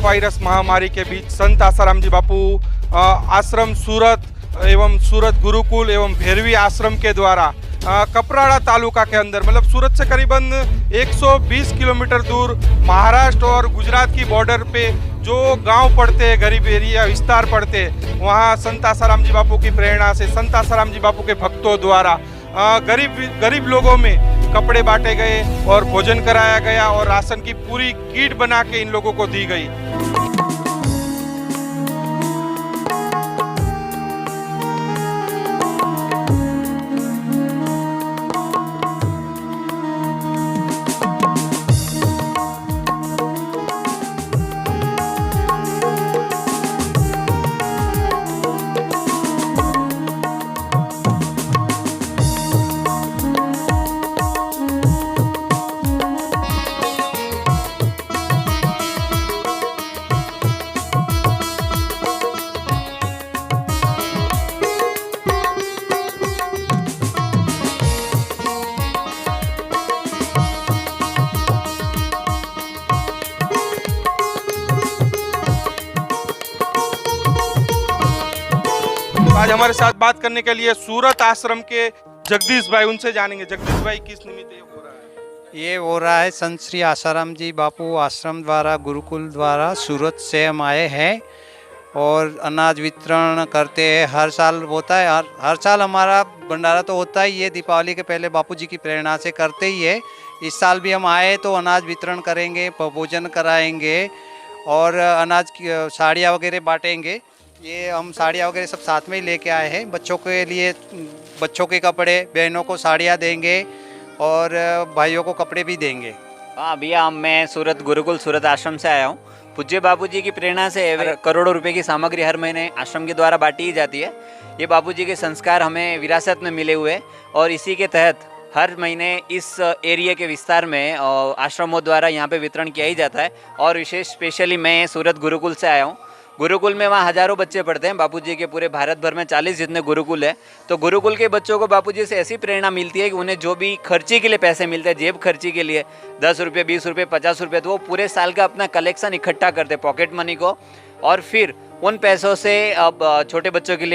Virus महामारी के बीच संत आसाराम जी बापू आश्रम सूरत एवं सूरत गुरुकुल एवं भैरवी आश्रम के द्वारा कपराड़ा तालुका के अंदर मतलब सूरत से करीबन 120 किलोमीटर दूर महाराष्ट्र और गुजरात की बॉर्डर पे जो गांव पड़ते हैं, गरीब एरिया विस्तार पड़ते हैं, वहाँ संत आसाराम जी बापू की प्रेरणा से संत आसाराम जी बापू के भक्तों द्वारा गरीब लोगों में कपड़े बांटे गए और भोजन कराया गया और राशन की पूरी किट बना के इन लोगों को दी गई। आज हमारे साथ बात करने के लिए सूरत आश्रम के जगदीश भाई, उनसे जानेंगे। जगदीश भाई, किस निमित्त ये हो रहा है? ये हो रहा है संत श्री आसाराम जी बापू आश्रम द्वारा, गुरुकुल द्वारा सूरत से हम आए हैं और अनाज वितरण करते हैं। हर साल होता है, हर साल हमारा भंडारा तो होता ही है, दीपावली के पहले बापू जी की प्रेरणा से करते ही है। इस साल भी हम आए तो अनाज वितरण करेंगे, भोजन कराएंगे और अनाज की साड़ियाँ वगैरह बांटेंगे। ये हम साड़ियाँ वगैरह सब साथ में ही लेके आए हैं। बच्चों के लिए बच्चों के कपड़े, बहनों को साड़ियाँ देंगे और भाइयों को कपड़े भी देंगे। हाँ भैया, मैं सूरत गुरुकुल सूरत आश्रम से आया हूँ। पूज्य बापूजी की प्रेरणा से करोड़ों रुपए की सामग्री हर महीने आश्रम के द्वारा बांटी जाती है। ये बापूजी के संस्कार हमें विरासत में मिले हुए और इसी के तहत हर महीने इस एरिया के विस्तार में आश्रमों द्वारा यहाँ पे वितरण किया ही जाता है। और विशेष स्पेशली मैं सूरत गुरुकुल से आया हूँ। गुरुकुल में वहाँ हज़ारों बच्चे पढ़ते हैं। बापूजी के पूरे भारत भर में 40 जितने गुरुकुल है, तो गुरुकुल के बच्चों को बापूजी से ऐसी प्रेरणा मिलती है कि उन्हें जो भी खर्ची के लिए पैसे मिलते हैं, जेब खर्ची के लिए 10 रुपये, 20 रुपये, 50 रुपये, तो वो पूरे साल का अपना कलेक्शन इकट्ठा करते, पॉकेट मनी को, और फिर उन पैसों से अब छोटे बच्चों के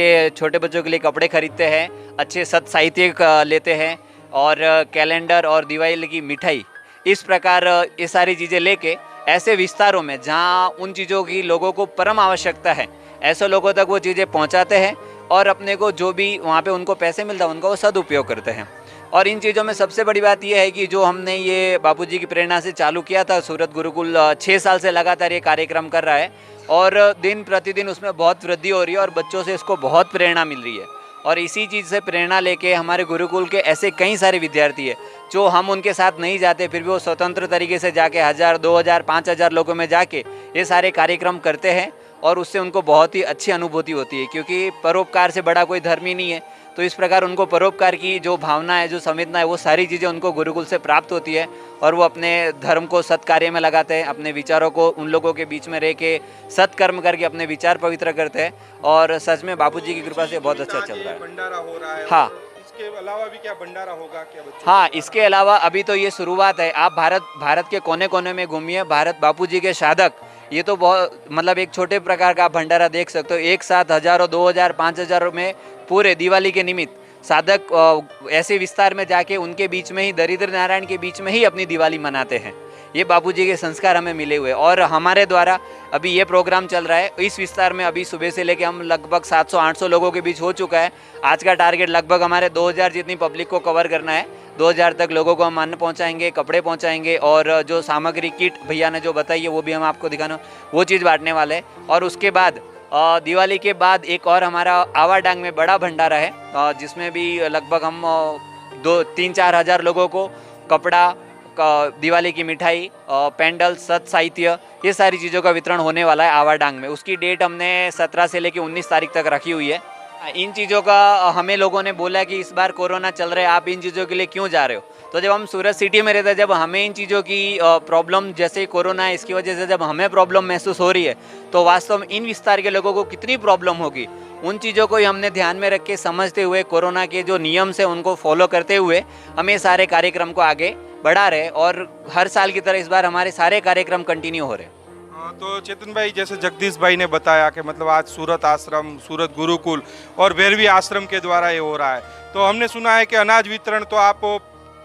लिए कपड़े खरीदते हैं, अच्छे सत साहित्य लेते हैं और कैलेंडर और दिवाली की मिठाई, इस प्रकार ये सारी चीज़ें लेके ऐसे विस्तारों में जहाँ उन चीज़ों की लोगों को परम आवश्यकता है, ऐसे लोगों तक वो चीज़ें पहुँचाते हैं और अपने को जो भी वहाँ पे उनको पैसे मिलता है उनका वो सदुपयोग करते हैं। और इन चीज़ों में सबसे बड़ी बात यह है कि जो हमने ये बापूजी की प्रेरणा से चालू किया था, सूरत गुरुकुल 6 साल से लगातार ये कार्यक्रम कर रहा है और दिन प्रतिदिन उसमें बहुत वृद्धि हो रही है और बच्चों से इसको बहुत प्रेरणा मिल रही है। और इसी चीज़ से प्रेरणा लेके हमारे गुरुकुल के ऐसे कई सारे विद्यार्थी है जो हम उनके साथ नहीं जाते, फिर भी वो स्वतंत्र तरीके से जाके 1000, 2000, 5000 लोगों में जाके ये सारे कार्यक्रम करते हैं और उससे उनको बहुत ही अच्छी अनुभूति होती है, क्योंकि परोपकार से बड़ा कोई धर्म ही नहीं है। तो इस प्रकार उनको परोपकार की जो भावना है, जो संवेदना है, वो सारी चीज़ें उनको गुरुकुल से प्राप्त होती है और वो अपने धर्म को सत्कार्य में लगाते हैं, अपने विचारों को उन लोगों के बीच में रह के सत्कर्म करके अपने विचार पवित्र करते हैं। और सच में बापूजी की कृपा से बहुत अच्छा चल रहा है। भंडारा हो रहा है। हाँ, इसके अलावा भी क्या भंडारा होगा क्या बच्चों? हाँ, इसके अलावा अभी तो ये शुरुआत है। आप भारत के कोने कोने में घूमिए, भारत बापूजी के साधक, ये तो बहुत मतलब एक छोटे प्रकार का भंडारा देख सकते हो। एक साथ हज़ारों, 2000, 5000 में पूरे दिवाली के निमित्त साधक ऐसे विस्तार में जाके उनके बीच में ही, दरिद्र नारायण के बीच में ही अपनी दिवाली मनाते हैं। ये बापूजी के संस्कार हमें मिले हुए और हमारे द्वारा अभी ये प्रोग्राम चल रहा है इस विस्तार में। अभी सुबह से लेके हम लगभग 700-800 लोगों के बीच हो चुका है। आज का टारगेट लगभग हमारे 2000 जितनी पब्लिक को कवर करना है। 2000 तक लोगों को हम अन्न पहुंचाएंगे, कपड़े पहुंचाएंगे और जो सामग्री किट भैया ने जो बताई है वो भी हम आपको दिखाना, वो चीज़ बांटने वाले हैं। और उसके बाद दिवाली के बाद एक और हमारा आवाडांग में बड़ा भंडारा है, जिसमें भी लगभग हम 2-3-4 हज़ार लोगों को कपड़ा, दिवाली की मिठाई, पेंडल, सत साहित्य, ये सारी चीज़ों का वितरण होने वाला है आवाडांग में। उसकी डेट हमने 17 से लेकर 19 तारीख तक रखी हुई है। इन चीज़ों का हमें लोगों ने बोला कि इस बार कोरोना चल रहा है, आप इन चीज़ों के लिए क्यों जा रहे हो? तो जब हम सूरत सिटी में रहते हैं, जब हमें इन चीज़ों की प्रॉब्लम, जैसे कोरोना है इसकी वजह से जब हमें प्रॉब्लम महसूस हो रही है, तो वास्तव में इन विस्तार के लोगों को कितनी प्रॉब्लम होगी, उन चीज़ों को ही हमने ध्यान में रख के, समझते हुए, कोरोना के जो नियम से उनको फॉलो करते हुए हमें सारे कार्यक्रम को आगे बढ़ा रहे और हर साल की तरह इस बार हमारे सारे कार्यक्रम कंटिन्यू हो रहे हैं। हाँ, तो चेतन भाई जैसे जगदीश भाई ने बताया कि मतलब आज सूरत आश्रम, सूरत गुरुकुल और भैरवी आश्रम के द्वारा ये हो रहा है। तो हमने सुना है कि अनाज वितरण तो आप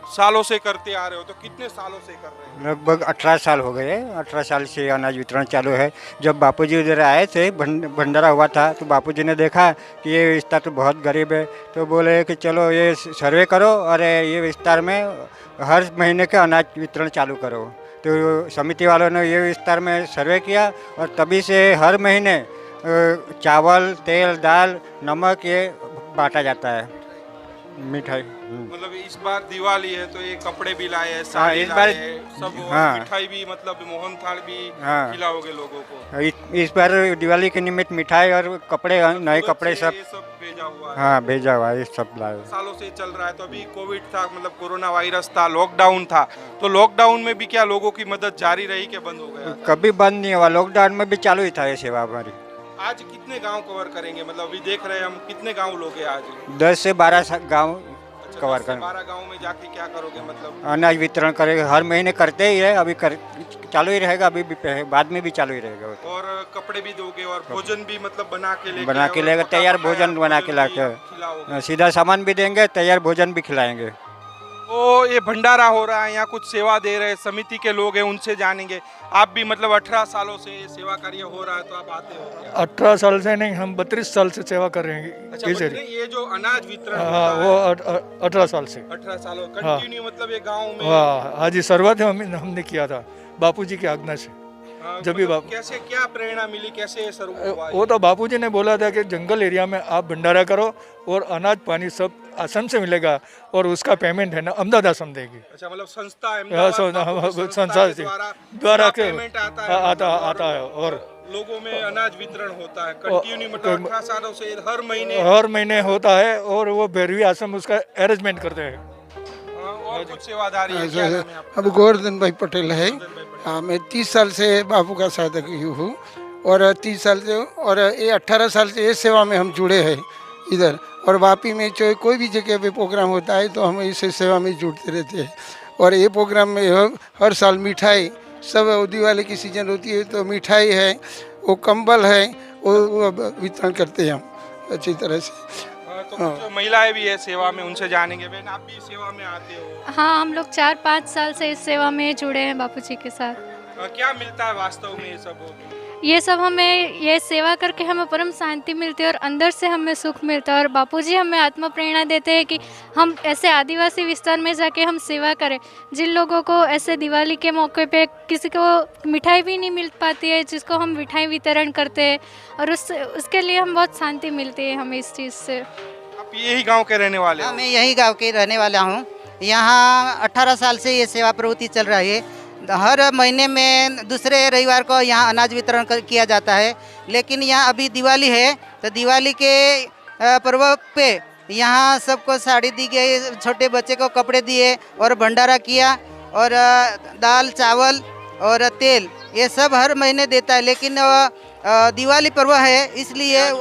सालों से करते आ रहे हो, तो कितने सालों से कर रहे हैं? लगभग 18 साल हो गए। 18 साल से अनाज वितरण चालू है। जब बापूजी उधर आए थे, भंडारा हुआ था, तो बापूजी ने देखा कि ये विस्तार तो बहुत गरीब है, तो बोले कि चलो ये सर्वे करो और ये विस्तार में हर महीने का अनाज वितरण चालू करो। तो समिति वालों ने ये विस्तार में सर्वे किया और तभी से हर महीने चावल, तेल, दाल, नमक ये बांटा जाता है, मिठाई। मतलब इस बार दिवाली है तो ये कपड़े भी लाए हैं, साड़ी इस बार लाए हैं, सब और हाँ। मिठाई भी, मतलब मोहन थाल भी हाँ। खिलाओगे लोगों को? इस बार दिवाली के निमित्त मिठाई और कपड़े, नए सूरत कपड़े से सब, ये सब भेजा हुआ है। हाँ भेजा हुआ है, ये सब लाए। सालों से चल रहा है। तो अभी कोविड था, मतलब कोरोना वायरस था, लॉकडाउन था, तो लॉकडाउन में भी क्या लोगों की मदद जारी रही कि बंद हो गया? कभी बंद नहीं हुआ, लॉकडाउन में भी चालू ही था ये सेवा हमारी। आज कितने गांव कवर करेंगे? मतलब अभी देख रहे हैं हम, कितने गांव लोगे आज? 10 से 12 गांव कवर करें। 12 गाँव में जाके क्या करोगे? मतलब अनाज वितरण करेंगे, हर महीने करते ही है, अभी चालू ही रहेगा, अभी भी बाद में भी चालू ही रहेगा। और कपड़े भी दोगे और भोजन भी, मतलब बना के लेके तैयार भोजन बना के लाके खिलाओगे? सीधा सामान भी देंगे, तैयार भोजन भी खिलाएंगे। तो ये भंडारा हो रहा है, यहाँ कुछ सेवा दे रहे हैं, समिति के लोग हैं, उनसे जानेंगे। आप भी मतलब 18 सालों से ये सेवा कार्य हो रहा है, तो आप आते हो क्या? 18 साल से नहीं, हम 32 साल से सेवा कर रहे हैं अच्छा, इस मतलब ये जो अनाज वितरण हाँ होता वो है, 18 साल से 18 सालों कंटिन्यू, मतलब ये गांव में हाँ आज शुरुआत हमने किया था बापूजी की आज्ञा से। जब भी मतलब कैसे, क्या प्रेरणा मिली, कैसे ये शुरू हुआ? वो तो बापूजी ने बोला था कि जंगल एरिया में आप भंडारा करो और अनाज पानी सब आश्रम से मिलेगा और उसका पेमेंट है ना अहमदाबाद आश्रम देगी। अच्छा, मतलब संस्था संस्था के द्वारा पेमेंट आता है है और लोगों में अनाज वितरण होता है कंटिन्यू, मतलब 18 सालों से हर महीने होता है और वो भैरवी आश्रम उसका अरेंजमेंट करते हैं। और कुछ सेवादारी है? क्या नाम है आपका? अब गोवर्धन भाई पटेल है। हाँ, मैं 30 साल से बापू का साधक हूँ और 30 साल से, और ये 18 साल से ये सेवा में हम जुड़े हैं इधर। और वापी में कोई भी जगह पे प्रोग्राम होता है तो हम इस सेवा में जुड़ते रहते हैं। और ये प्रोग्राम में हर साल मिठाई, सब दिवाली की सीजन होती है तो मिठाई है, वो कंबल है, वो वितरण करते हैं हम अच्छी तरह से। तो कुछ महिलाएं भी है सेवा में, उनसे जानेंगे। बहन, आप भी सेवा में आते हो? हाँ, हम लोग 4-5 साल से इस सेवा में जुड़े हैं बापूजी के साथ। क्या मिलता है वास्तव में ये सब हमें, ये सेवा करके हमें परम शांति मिलती है और अंदर से हमें सुख मिलता है। और बापूजी हमें आत्मा प्रेरणा देते हैं कि हम ऐसे आदिवासी विस्तार में जाके हम सेवा करें। जिन लोगों को ऐसे दिवाली के मौके पे किसी को मिठाई भी नहीं मिल पाती है, जिसको हम मिठाई वितरण करते हैं और उसके लिए हम बहुत शांति मिलती है हमें इस चीज़ से। आप यही गांव के रहने वाले हो? हाँ, मैं यही गांव के रहने वाला हूँ। यहाँ 18 साल से ये सेवा प्रवृत्ति चल रही है। हर महीने में दूसरे रविवार को यहाँ अनाज वितरण किया जाता है। लेकिन यहाँ अभी दिवाली है तो दिवाली के पर्व पे यहाँ सबको साड़ी दी गई, छोटे बच्चे को कपड़े दिए और भंडारा किया और दाल, चावल और तेल ये सब हर महीने देता है। लेकिन दिवाली पर्व है इसलिए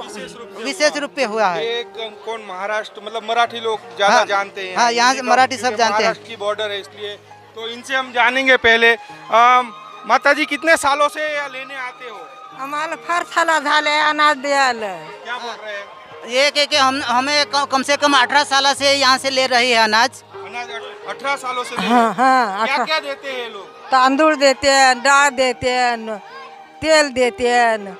विशेष रूप पे हुआ है। ये कौन, महाराष्ट्र, मतलब मराठी लोग ज्यादा जानते हैं? हाँ, यहाँ से मराठी सब जानते हैं। महाराष्ट्र की बॉर्डर है इसलिए, तो इनसे हम जानेंगे। पहले माता जी कितने सालों से लेने आते हो? हमारे फार साला झाले अनाज द्यायला। क्या बोल रहे हैं? ये कि हमें कम से कम 18 साल से यहाँ से ले रही है अनाज। 18 सालों से? हाँ हाँ, क्या क्या देते हैं लोग? तांदूळ देते हैं, डाळ देते हैं, तेल देते हैं,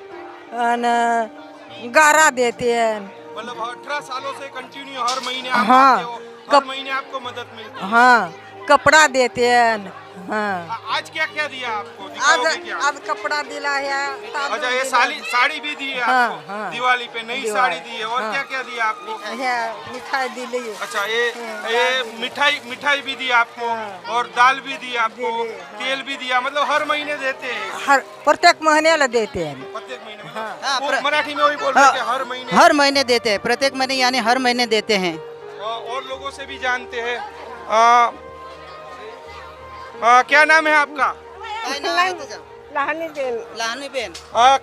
गारा देते हैं। मतलब 18 सालों से कंटिन्यू हर महीने आप हाँ, आते हो, हर महीने आपको मदद मिलती है? हाँ, कपड़ा देते हैं। हाँ, आज क्या क्या दिया आपको? दिखाओगे क्या? आज कपड़ा दिला है। अच्छा, ये साड़ी भी दी है आपको? हाँ, दिवाली पे नई साड़ी दी है। और क्या क्या दिया आपको? मिठाई दिली। अच्छा, ये मिठाई भी दी आपको और दाल भी दी आपको, तेल भी दिया, मतलब हर महीने देते हैं? प्रत्येक महीने देते हैं। प्रत्येक महीने? हाँ, वो मराठी में वही बोल रहे हैं कि हर महीने देते हैं, प्रत्येक महीने यानी हर महीने देते हैं। और लोगों से भी जानते हैं। क्या नाम है आपका? लहानी बेन।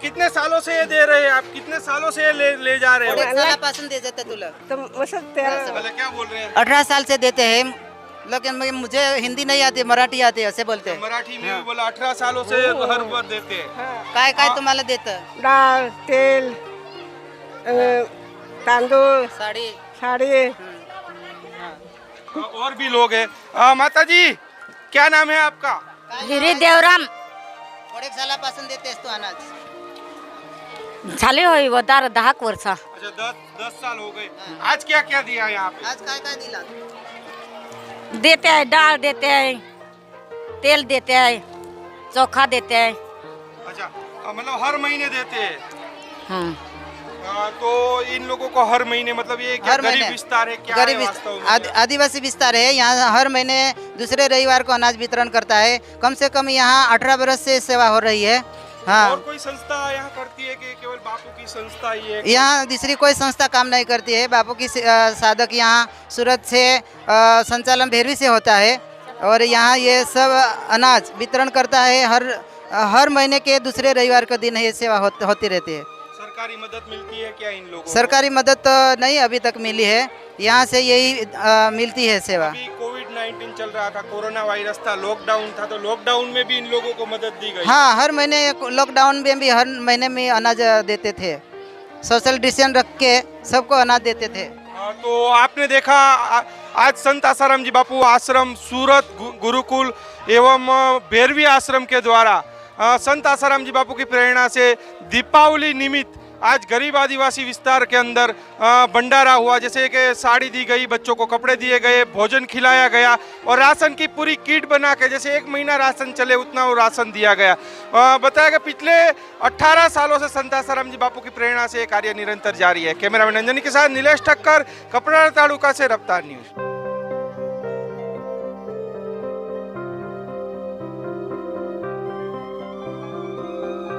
कितने सालों से ये दे रहे हैं आप? कितने सालों से ये ले जा रहे हो? सालापासून दे जाते तुला। क्या बोल रहे हैं? 18 साल से देते हैं लेकिन मुझे हिंदी नहीं आती, मराठी आती है, ऐसे बोलते हैं। मराठी में भी बोला 18 सालों से हर बार देते हैं। काय काय तुम्हाला देतं? डाळ, तेल, तांदूळ, साडी, साडी. और भी लोग हैं। माता जी क्या नाम है आपका? गिरी देवराम. थोडेक सालापासून देतेस तू अनाज? झाले होय वदार 10 वर्ष. अच्छा 10 साल हो गए। आज क्या क्या दिया यहाँ पे? आज काय काय दिला? देते हैं दाल, देते हैं तेल, देते हैं चोखा, देते हैं. अच्छा मतलब हर महीने देते हैं। हाँ. तो इन लोगों को हर महीने मतलब ये क्या हर गरीब महीने विस्तार है क्या गरीब है वास्तव में? आदिवासी विस्तार है। यहाँ हर महीने दूसरे रविवार को अनाज वितरण करता है। कम से कम यहाँ 18 बरस से सेवा हो रही है। हाँ, और कोई संस्था यहाँ करती है कि केवल बापू की संस्था ही है? यहाँ दूसरी कोई संस्था काम नहीं करती है। बापू की साधक यहाँ सूरत से संचालन भेरवी से होता है और यहाँ ये सब अनाज वितरण करता है। हर महीने के दूसरे रविवार के दिन ये सेवा होती रहती है। सरकारी मदद मिलती है क्या इन लोगों को? सरकारी मदद तो नहीं अभी तक मिली है, यहाँ से यही मिलती है सेवा। अभी कोविड-19 चल रहा था, कोरोना वायरस था, लॉकडाउन था, तो लॉकडाउन में भी इन लोगों को मदद दी गई? हाँ, हर महीने लॉकडाउन में भी हर महीने में अनाज देते थे। सोशल डिस्टेंस रख के सबको अनाज देते थे। तो आपने देखा आज संत आसाराम जी बापू आश्रम सूरत गुरुकुल एवं भैरवी आश्रम के द्वारा संत आसाराम जी बापू की प्रेरणा से दीपावली निमित्त आज गरीब आदिवासी विस्तार के अंदर भंडारा हुआ। जैसे कि साड़ी दी गई, बच्चों को कपड़े दिए गए, भोजन खिलाया गया और राशन की पूरी किट बना के जैसे 1 महीना राशन चले उतना वो राशन दिया गया। बताया कि पिछले 18 सालों से संत आसाराम जी बापू की प्रेरणा से ये कार्य निरंतर जारी है। कैमरामैन अंजनी के साथ नीलेश ठक्कर, कपड़ा तालुका से रफ्तार न्यूज।